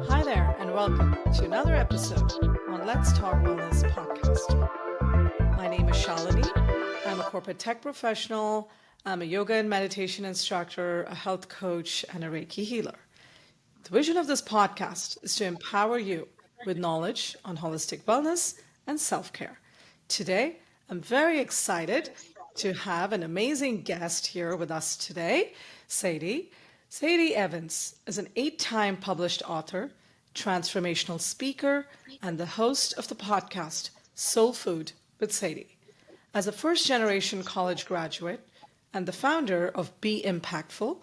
Hi there, and welcome to another episode on Let's Talk Wellness podcast. My name is Shalini. I'm a corporate tech professional. I'm a yoga and meditation instructor, a health coach, and a Reiki healer. The vision of this podcast is to empower you with knowledge on holistic wellness and self care. Today, I'm very excited to have an amazing guest here with us today, Sadie. Sadie Evans is an 8-time published author, transformational speaker, and the host of the podcast Soul Food with Sadie. As a first generation college graduate and the founder of Be Impactful,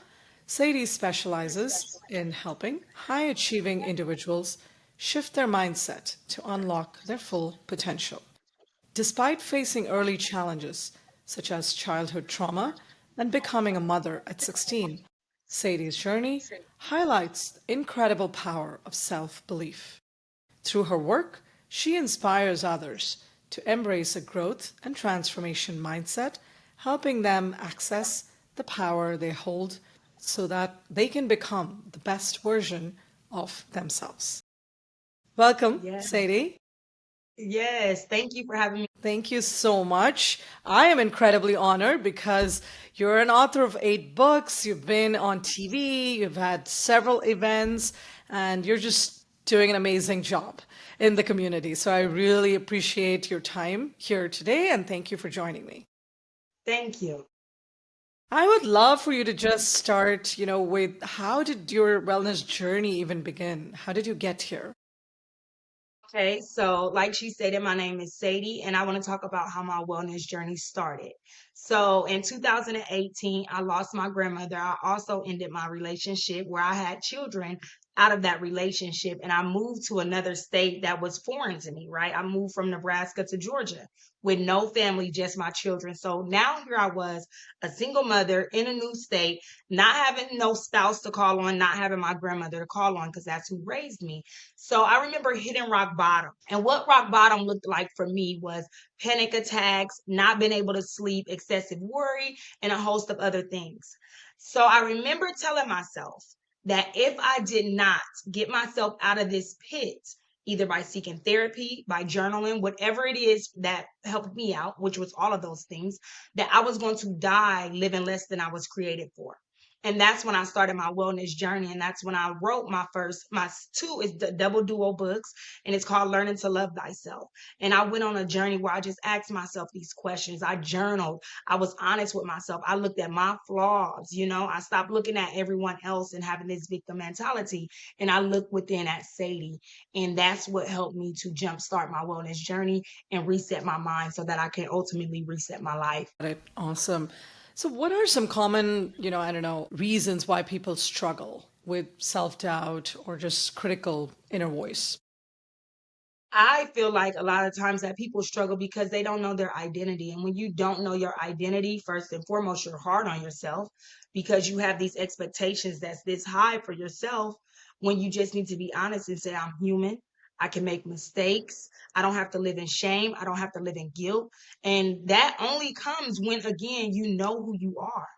Sadie specializes in helping high achieving individuals shift their mindset to unlock their full potential. Despite facing early challenges such as childhood trauma and becoming a mother at 16, Sadie's journey highlights the incredible power of self belief. Through her work, she inspires others to embrace a growth and transformation mindset, helping them access the power they hold so that they can become the best version of themselves. Welcome, Yes. Sadie. Yes. Thank you for having me. Thank you so much. I am incredibly honored because you're an author of 8 books, you've been on TV, you've had several events, and you're just doing an amazing job in the community. So I really appreciate your time here today and thank you for joining me. Thank you. I would love for you to just start, with how did your wellness journey even begin? How did you get here? Okay. So, like she stated, my name is Sadie, and I want to talk about how my wellness journey started. So, in 2018, I lost my grandmother. I also ended my relationship where I had children out of that relationship, and I moved to another state that was foreign to me, right? I moved from Nebraska to Georgia with no family, just my children. So now here I was, a single mother in a new state, not having no spouse to call on, not having my grandmother to call on because that's who raised me. So I remember hitting rock bottom. And what rock bottom looked like for me was panic attacks, not being able to sleep, excessive worry, and a host of other things. So I remember telling myself that if I did not get myself out of this pit, either by seeking therapy, by journaling, whatever it is that helped me out, which was all of those things, that I was going to die living less than I was created for. And that's when I started my wellness journey. And that's when I wrote my two is the double duo books, and it's called Learning to Love Thyself. And I went on a journey where I just asked myself these questions. I journaled. I was honest with myself. I looked at my flaws. I stopped looking at everyone else and having this victim mentality. And I looked within at Sadie. And that's what helped me to jumpstart my wellness journey and reset my mind so that I can ultimately reset my life. Got it. Awesome. So, what are some common, I don't know, reasons why people struggle with self doubt or just critical inner voice? I feel like a lot of times that people struggle because they don't know their identity. And when you don't know your identity, first and foremost, you're hard on yourself because you have these expectations that's this high for yourself when you just need to be honest and say, I'm human. I can make mistakes. I don't have to live in shame. I don't have to live in guilt. And that only comes when, again, you know who you are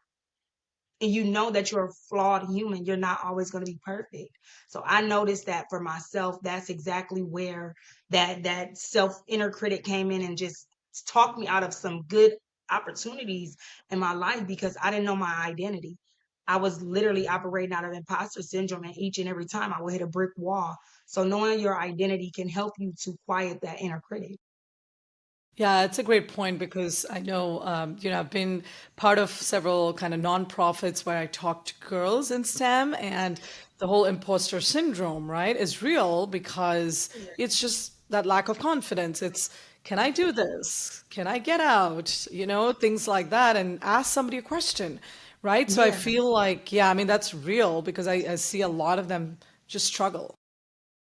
and you know that you're a flawed human. You're not always going to be perfect. So I noticed that for myself, that's exactly where that self inner critic came in and just talked me out of some good opportunities in my life because I didn't know my identity. I was literally operating out of imposter syndrome, and each and every time I would hit a brick wall. So knowing your identity can help you to quiet that inner critic. Yeah, it's a great point because I know, I've been part of several kind of nonprofits where I talk to girls in STEM, and the whole imposter syndrome, right, is real because it's just that lack of confidence. It's, can I do this? Can I get out? Things like that, and ask somebody a question, right? So I Yeah. feel like, yeah, I mean, that's real because I see a lot of them just struggle.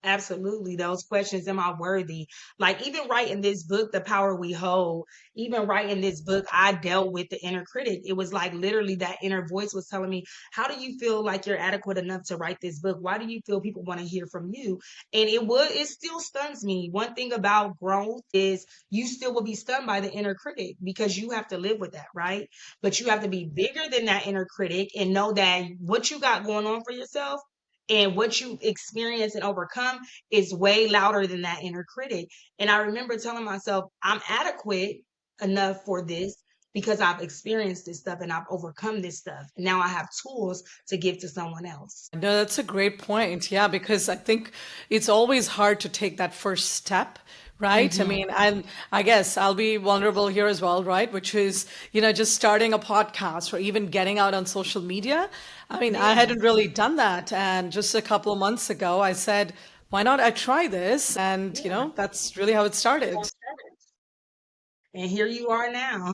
Absolutely. Those questions, am I worthy? Like even writing this book, The Power We Hold, even writing this book, I dealt with the inner critic. It was like literally that inner voice was telling me, how do you feel like you're adequate enough to write this book? Why do you feel people want to hear from you? And it still stuns me. One thing about growth is you still will be stunned by the inner critic because you have to live with that, right? But you have to be bigger than that inner critic and know that what you got going on for yourself And what you experience and overcome is way louder than that inner critic. And I remember telling myself, I'm adequate enough for this because I've experienced this stuff and I've overcome this stuff. And now I have tools to give to someone else. No, that's a great point. Yeah, because I think it's always hard to take that first step, right? I Mhm. mean, I guess I'll be vulnerable here as well, right? Which is, just starting a podcast or even getting out on social media. I mean, I Yeah. hadn't really done that. And just a couple of months ago, I said, why not I try this? And, Yeah. that's really how it started. And here you are now.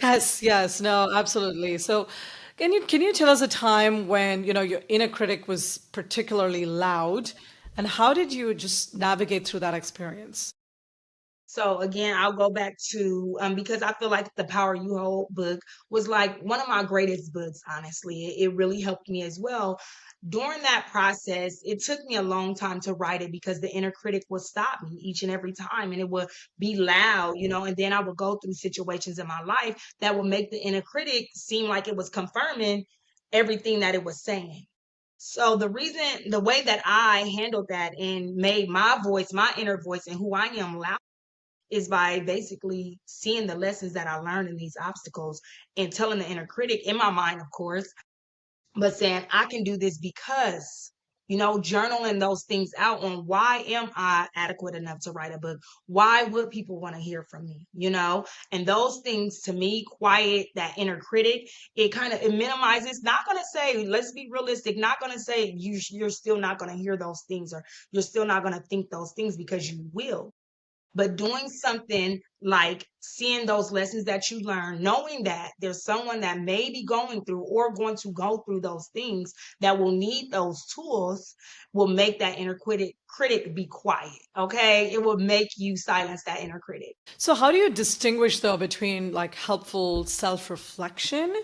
Yes, yes, no, absolutely. So, can you tell us a time when, your inner critic was particularly loud, and how did you just navigate through that experience? So again, I'll go back to because I feel like the Power You Hold book was like one of my greatest books, honestly. It really helped me as well. During that process, it took me a long time to write it because the inner critic would stop me each and every time and it would be loud, and then I would go through situations in my life that would make the inner critic seem like it was confirming everything that it was saying. So the way that I handled that and made my voice, my inner voice and who I am loud is by basically seeing the lessons that I learned in these obstacles and telling the inner critic in my mind, of course, but saying, I can do this because, journaling those things out on why am I adequate enough to write a book? Why would people want to hear from me? And those things to me quiet that inner critic. It minimizes, not going to say, let's be realistic, not going to say you're still not going to hear those things or you're still not going to think those things because you will, but doing something like seeing those lessons that you learn, knowing that there's someone that may be going through or going to go through those things that will need those tools will make that inner critic be quiet. Okay. It will make you silence that inner critic. So, how do you distinguish though between like helpful self-reflection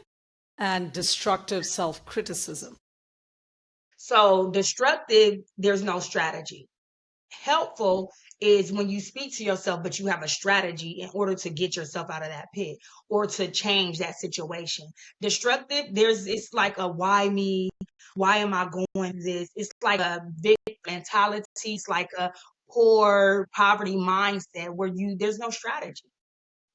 and destructive self-criticism? So destructive, there's no strategy. Helpful is when you speak to yourself, but you have a strategy in order to get yourself out of that pit or to change that situation. Destructive, it's like a why me? Why am I going this? It's like a victim mentality. It's like a poor poverty mindset where there's no strategy.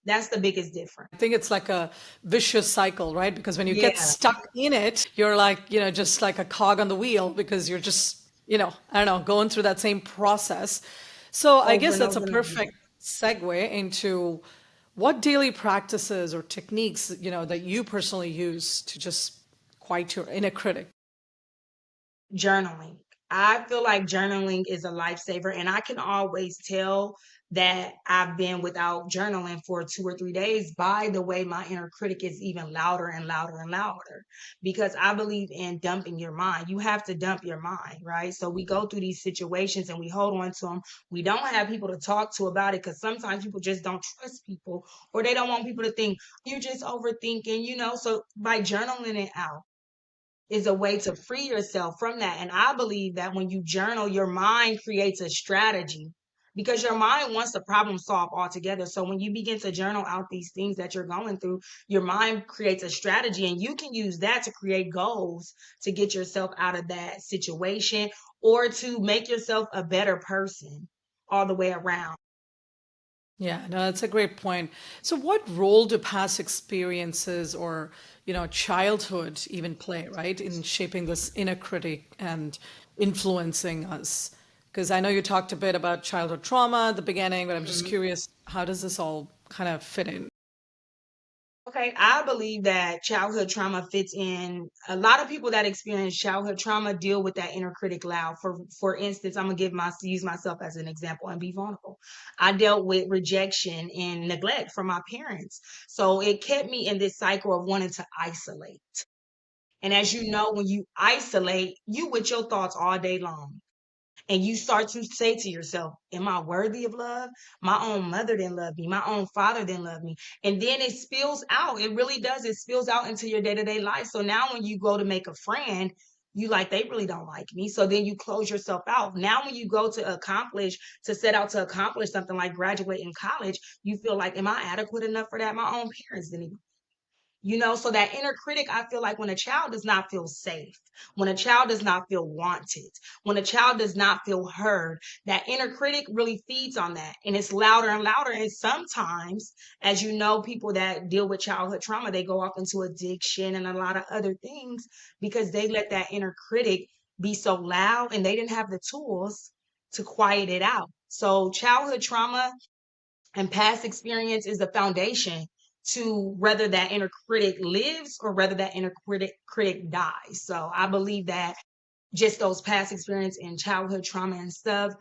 That's the biggest difference. I think it's like a vicious cycle, right? Because when you get Yeah, stuck in it, you're like, just like a cog on the wheel because you're just, I don't know, going through that same process. So I over guess and that's a over and over perfect again. segue into what daily practices or techniques, that you personally use to just quiet your inner critic. Journaling. I feel like journaling is a lifesaver, and I can always tell that I've been without journaling for 2 or 3 days by the way my inner critic is even louder and louder and louder. Because I believe in dumping your mind. You have to dump your mind, right? So we go through these situations and we hold on to them. We don't have people to talk to about it because sometimes people just don't trust people or they don't want people to think you're just overthinking. So by journaling it out is a way to free yourself from that. And I believe that when you journal, your mind creates a strategy because your mind wants to problem solve altogether. So when you begin to journal out these things that you're going through, your mind creates a strategy and you can use that to create goals to get yourself out of that situation or to make yourself a better person all the way around. Yeah, no, that's a great point. So, what role do past experiences or, childhood even play, right, in shaping this inner critic and influencing us? Because I know you talked a bit about childhood trauma at the beginning, but I'm just Mhm. curious, how does this all kind of fit in? Okay, I believe that childhood trauma fits in. A lot of people that experience childhood trauma deal with that inner critic loud. For instance, I'm gonna use myself as an example and be vulnerable. I dealt with rejection and neglect from my parents, so it kept me in this cycle of wanting to isolate. And as you know, when you isolate, you with your thoughts all day long and you start to say to yourself, am I worthy of love? My own mother didn't love me. My own father didn't love me. And then it spills out. It really does. It spills out into your day-to-day life. So now when you go to make a friend, you like, they really don't like me. So then you close yourself out. Now, when you go to set out to accomplish something like graduate in college, you feel like, am I adequate enough for that? My own parents didn't even. So that inner critic, I feel like when a child does not feel safe, when a child does not feel wanted, when a child does not feel heard, that inner critic really feeds on that, and it's louder and louder. And sometimes, as you know, people that deal with childhood trauma, they go off into addiction and a lot of other things because they let that inner critic be so loud and they didn't have the tools to quiet it out. So childhood trauma and past experience is the foundation to whether that inner critic lives or whether that inner critic dies. So I believe that just those past experience and childhood trauma and stuff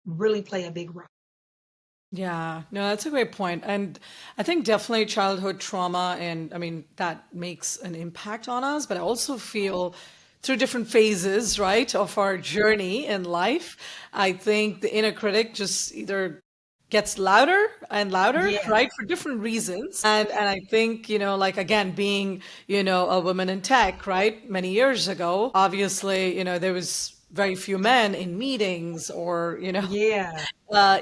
really play a big role. Yeah, no, that's a great point. And I think definitely childhood trauma, and I mean, that makes an impact on us, but I also feel through different phases, right, of our journey in life, I think the inner critic just either gets louder and louder, Yeah, right, for different reasons. And I think, like again, being, a woman in tech, right, many years ago, obviously, there was very few men in meetings or, yeah,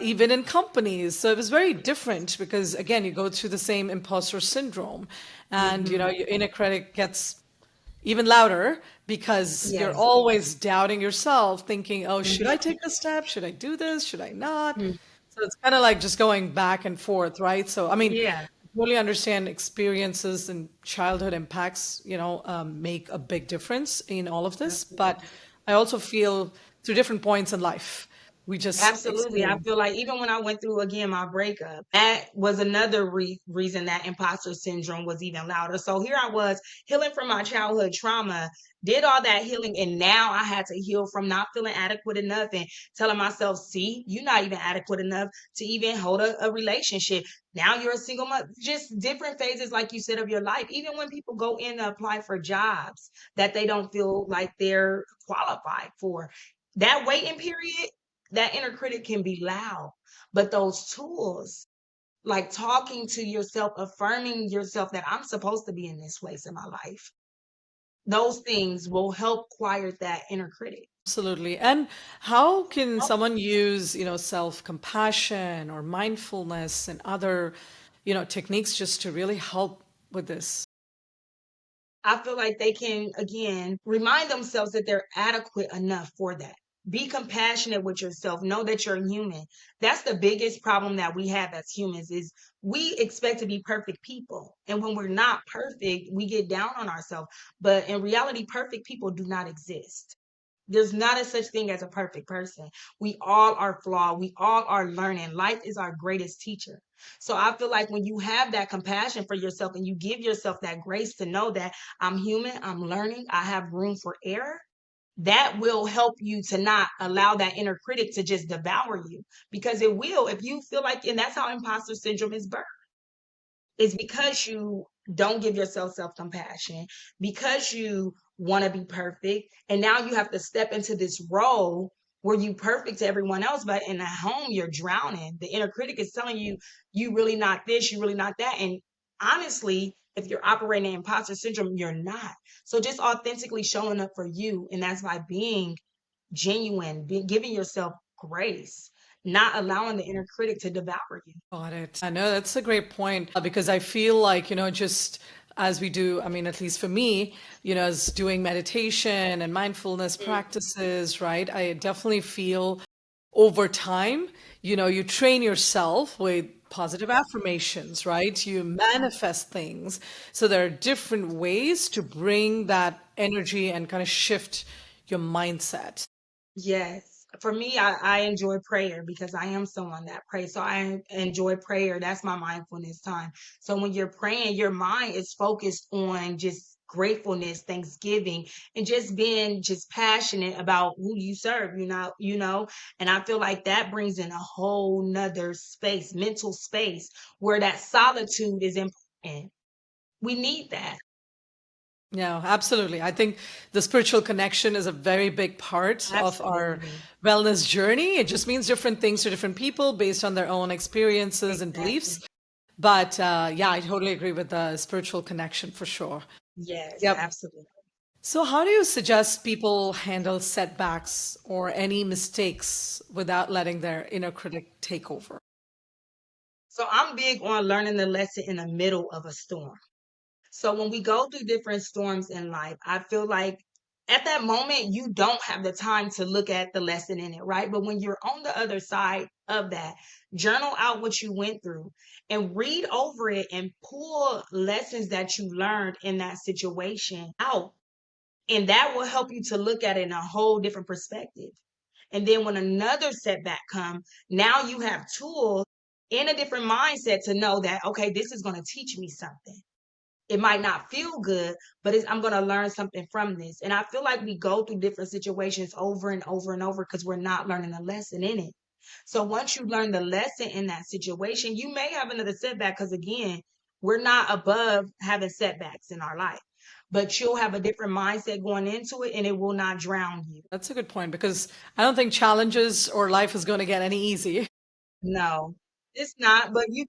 even in companies. So it was very different because, again, you go through the same imposter syndrome, and hmm, your inner critic gets even louder because you're yes, always doubting yourself, thinking, "Oh, should I hmm, take this step? Should I do this? Should I not?" hmm, So it's kind of like just going back and forth, right? So I mean, yeah, I totally understand experiences and childhood impacts, make a big difference in all of this, but absolutely. I also feel through different points in life, we just Absolutely. I experience. feel like even when I went through again my breakup, that was another reason that imposter syndrome was even louder. So here I was healing from my childhood trauma, did all that healing, and now I had to heal from not feeling adequate enough and telling myself, see, you're not even adequate enough to even hold a relationship. Now you're a single mother, just different phases, like you said, of your life. Even when people go in to apply for jobs that they don't feel like they're qualified for, that waiting period, that inner critic can be loud, but those tools, like talking to yourself, affirming yourself that I'm supposed to be in this place in my life, those things will help quiet that inner critic. Absolutely. And how can someone use, self-compassion or mindfulness and other, techniques just to really help with this? I feel like they can, again, remind themselves that they're adequate enough for that. Be compassionate with yourself. Know that you're human. That's the biggest problem that we have as humans is we expect to be perfect people. And when we're not perfect, we get down on ourselves. But in reality, perfect people do not exist. There's not a such thing as a perfect person. We all are flawed. We all are learning. Life is our greatest teacher. So I feel like when you have that compassion for yourself and you give yourself that grace to know that I'm human, I'm learning, I have room for error, that will help you to not allow that inner critic to just devour you because it will if you feel like, and that's how imposter syndrome is birthed. It's because you don't give yourself self-compassion, because you want to be perfect, and now you have to step into this role where you perfect to everyone else, but in the home you're drowning. The inner critic is telling you you really not this, you really not that. And honestly, if you're operating in imposter syndrome, you're not. So just authentically showing up for you, and that's by being genuine, giving yourself grace, not allowing the inner critic to devour you. Got it. I know that's a great point because I feel like, just as we do, I mean, at least for me, as doing meditation and mindfulness practices, right? I definitely feel over time, you train yourself with positive affirmations, right? You manifest things. So there are different ways to bring that energy and kind of shift your mindset. Yes. For me, I enjoy prayer because I am someone that prays. So I enjoy prayer. That's my mindfulness time. So when you're praying, your mind is focused on just gratefulness, thanksgiving, and just being just passionate about who you serve, and I feel like that brings in a whole nother space, mental space, where that solitude is important. We need that. Yeah, absolutely. I think the spiritual connection is a very big part of our Absolutely. wellness journey. It just means different things to different people based on their own experiences and beliefs. Exactly. But yeah, I totally agree with the spiritual connection for sure. Yes, Yep. absolutely. So, how do you suggest people handle setbacks or any mistakes without letting their inner critic take over? So I'm big on learning the lesson in the middle of a storm. So when we go through different storms in life, I feel like at that moment, you don't have the time to look at the lesson in it, right? But when you're on the other side of that, journal out what you went through and read over it and pull lessons that you learned in that situation out. And that will help you to look at it in a whole different perspective. And then when another setback comes, now you have tools in a different mindset to know that, okay, this is going to teach me something. It might not feel good, but I'm going to learn something from this. And I feel like we go through different situations over and over and over because we're not learning a lesson in it. So once you learn the lesson in that situation, you may have another setback because, again, we're not above having setbacks in our life, but you'll have a different mindset going into it and it will not drown you. That's a good point because I don't think challenges or life is going to get any easy. No, it's not, but you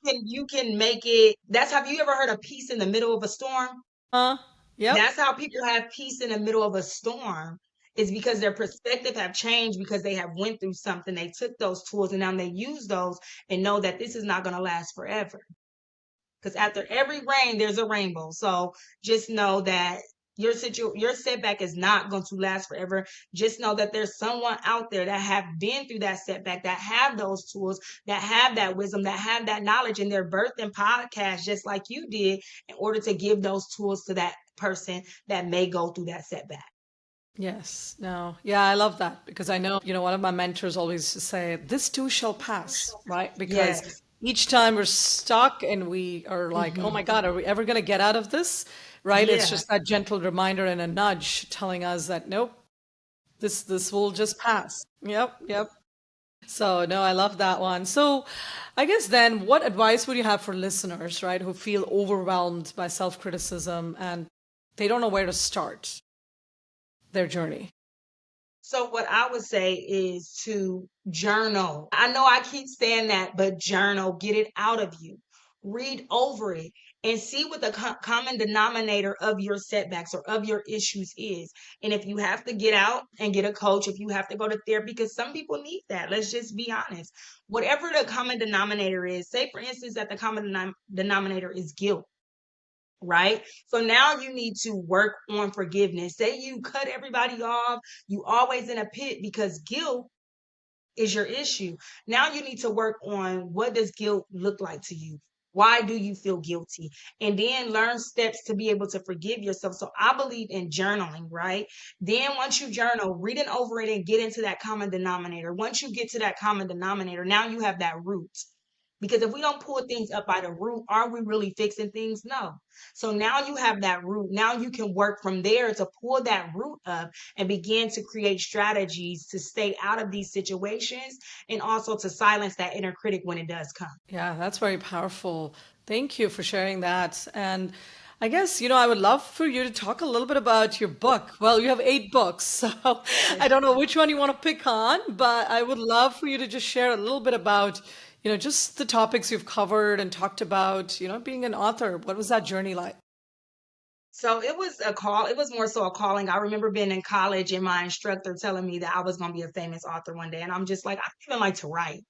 can make it. That's, have you ever heard of peace in the middle of a storm? Huh? Yep. That's how people have peace in the middle of a storm, is because their perspective have changed because they have went through something. They took those tools and now they use those and know that this is not going to last forever. Because after every rain, there's a rainbow. So just know that your setback is not going to last forever. Just know that there's someone out there that have been through that setback, that have those tools, that have that wisdom, that have that knowledge, and they're birthing podcasts just like you did in order to give those tools to that person that may go through that setback. Yes. No. Yeah, I love that because I know, one of my mentors always used to say, this too shall pass, right? Because Yes. each time we're stuck and we are like, oh Hmm. my God, are we ever going to get out of this? Right? It's Yeah. just that gentle reminder and a nudge telling us that, nope, this will just pass. Yep, yep. So, no, I love that one. So, I guess then, what advice would you have for listeners, right, who feel overwhelmed by self-criticism and they don't know where to start their journey? So what I would say is to journal. I know I keep saying that, but journal, get it out of you. Read over it and see what the common denominator of your setbacks or of your issues is. And if you have to get out and get a coach, if you have to go to therapy, because some people need that, let's just be honest. Whatever the common denominator is, say for instance that the common denominator is guilt, right? So now you need to work on forgiveness. Say you cut everybody off, you always in a pit because guilt is your issue. Now you need to work on, what does guilt look like to you? Why do you feel guilty? And then learn steps to be able to forgive yourself. So I believe in journaling, right? Then once you journal, reading over it and get into that common denominator. Once you get to that common denominator, now you have that root. Because if we don't pull things up by the root, are we really fixing things? No. So now you have that root. Now you can work from there to pull that root up and begin to create strategies to stay out of these situations and also to silence that inner critic when it does come. Yeah, that's very powerful. Thank you for sharing that. And I guess, I would love for you to talk a little bit about your book. Well, you have 8 books, so I don't know which one you want to pick on, but I would love for you to just share a little bit about, just the topics you've covered and talked about, being an author. What was that journey like? So it was a call. It was more so a calling. I remember being in college and my instructor telling me that I was going to be a famous author one day. And I'm just like, I don't even like to write.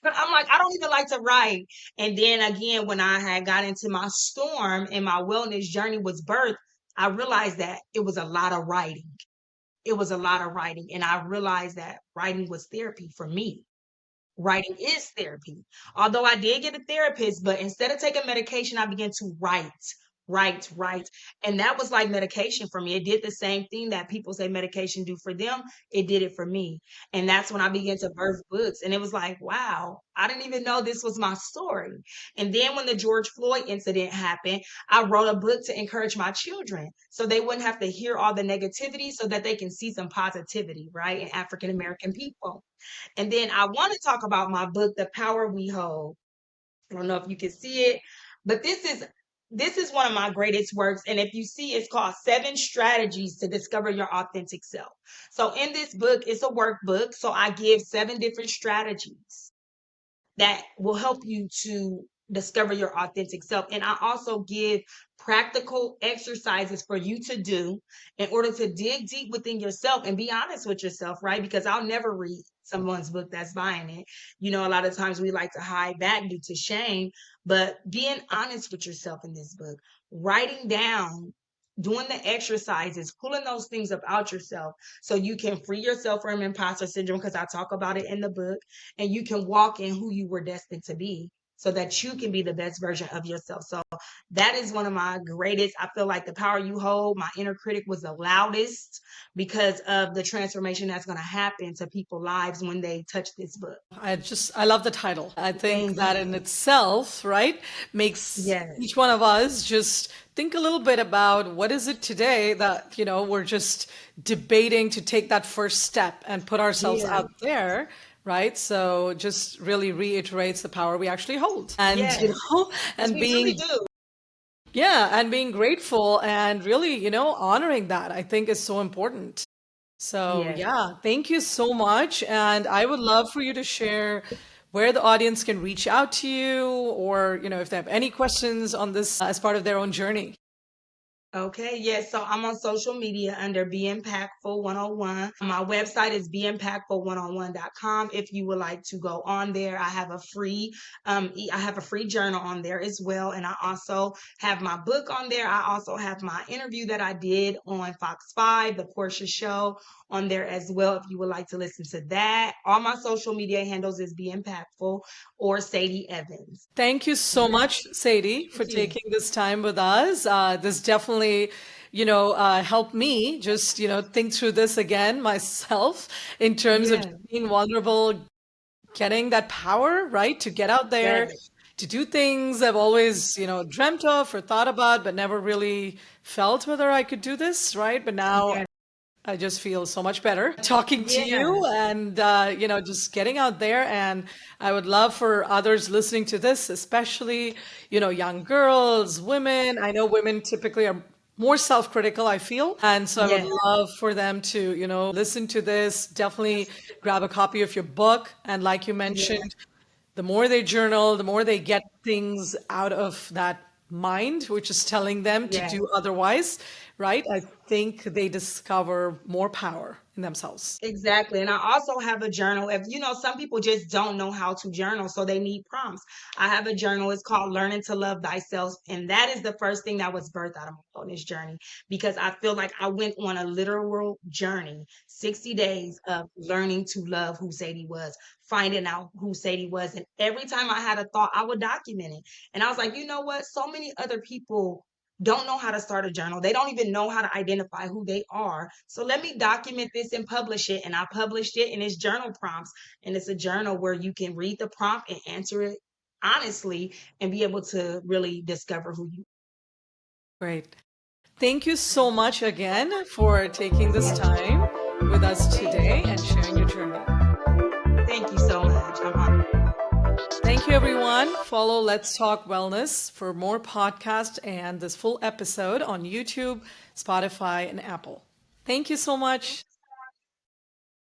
I'm like, I don't even like to write. And then again, when I had got into my storm and my wellness journey was birthed, I realized that it was a lot of writing. It was a lot of writing. And I realized that writing was therapy for me. Writing is therapy. Although I did get a therapist, but instead of taking medication, I began to write. And that was like medication for me. It did the same thing that people say medication do for them. It did it for me. And that's when I began to birth books. And it was like, wow, I didn't even know this was my story. And then when the George Floyd incident happened, I wrote a book to encourage my children so they wouldn't have to hear all the negativity so that they can see some positivity, right? In African American people. And then I want to talk about my book, The Power We Hold. I don't know if you can see it, but this is one of my greatest works. And if you see, it's called 7 Strategies to Discover Your Authentic Self. So in this book, it's a workbook. So I give 7 different strategies that will help you to discover your authentic self. And I also give practical exercises for you to do in order to dig deep within yourself and be honest with yourself, right? Because I'll never read someone's book that's buying it. A lot of times we like to hide back due to shame, but being honest with yourself in this book. writing down, doing the exercises, pulling those things about yourself so you can free yourself from imposter syndrome, because I talk about it in the book, and you can walk in who you were destined to be so that you can be the best version of yourself. So that is one of my greatest. I feel like the power you hold, my inner critic was the loudest because of the transformation that's going to happen to people's lives when they touch this book. I love the title. I think Thank that you. in itself, right, makes Yes. each one of us just think a little bit about what is it today that, we're just debating to take that first step and put ourselves Yeah. out there, right? So just really reiterates the power we actually hold. And, Yes. Because and we really being, do. yeah, and being grateful and really, honoring that, I think is so important. So, Yes. yeah, thank you so much. And I would love for you to share where the audience can reach out to you or, if they have any questions on this as part of their own journey. Okay, yes. So I'm on social media under Be Impactful 101. My website is beimpactful101.com. If you would like to go on there, I have a free journal on there as well. And I also have my book on there. I also have my interview that I did on Fox 5, the Portia show, on there as well. If you would like to listen to that, all my social media handles is Be Impactful or Sadie Evans. Thank you so Yes. much, Sadie, for Thank you. taking this time with us. This definitely, helped me just, think through this again myself in terms of Yeah. just being vulnerable, getting that power, right, to get out there, Yes. to do things I've always, dreamt of or thought about, but never really felt whether I could do this, right? But now Yes. I just feel so much better talking to Yeah. you and, just getting out there. And I would love for others listening to this, especially, young girls, women. I know women typically are more self-critical, I feel. And so I would Yes. love for them to, listen to this, definitely grab a copy of your book. And like you Yeah. mentioned, the more they journal, the more they get things out of that mind, which is telling them to Yes. do otherwise, right? I think they discover more power in themselves. Exactly. And I also have a journal. If some people just don't know how to journal, so they need prompts. I have a journal. It's called Learning to Love Thyself. And that is the first thing that was birthed out of my wellness journey, because I feel like I went on a literal journey, 60 days of learning to love who Sadie was, finding out who Sadie was. And every time I had a thought, I would document it. And I was like, you know what? So many other people don't know how to start a journal. They don't even know how to identify who they are. So let me document this and publish it. And I published it, and it's journal prompts. And it's a journal where you can read the prompt and answer it honestly and be able to really discover who you Great. Thank you so much again for taking this are. time with us Thank today you. and sharing your journey. Thank you so much. I'm honored. Thank you, everyone. Follow Let's Talk Wellness for more podcasts and this full episode on YouTube, Spotify, and Apple. Thank you so much.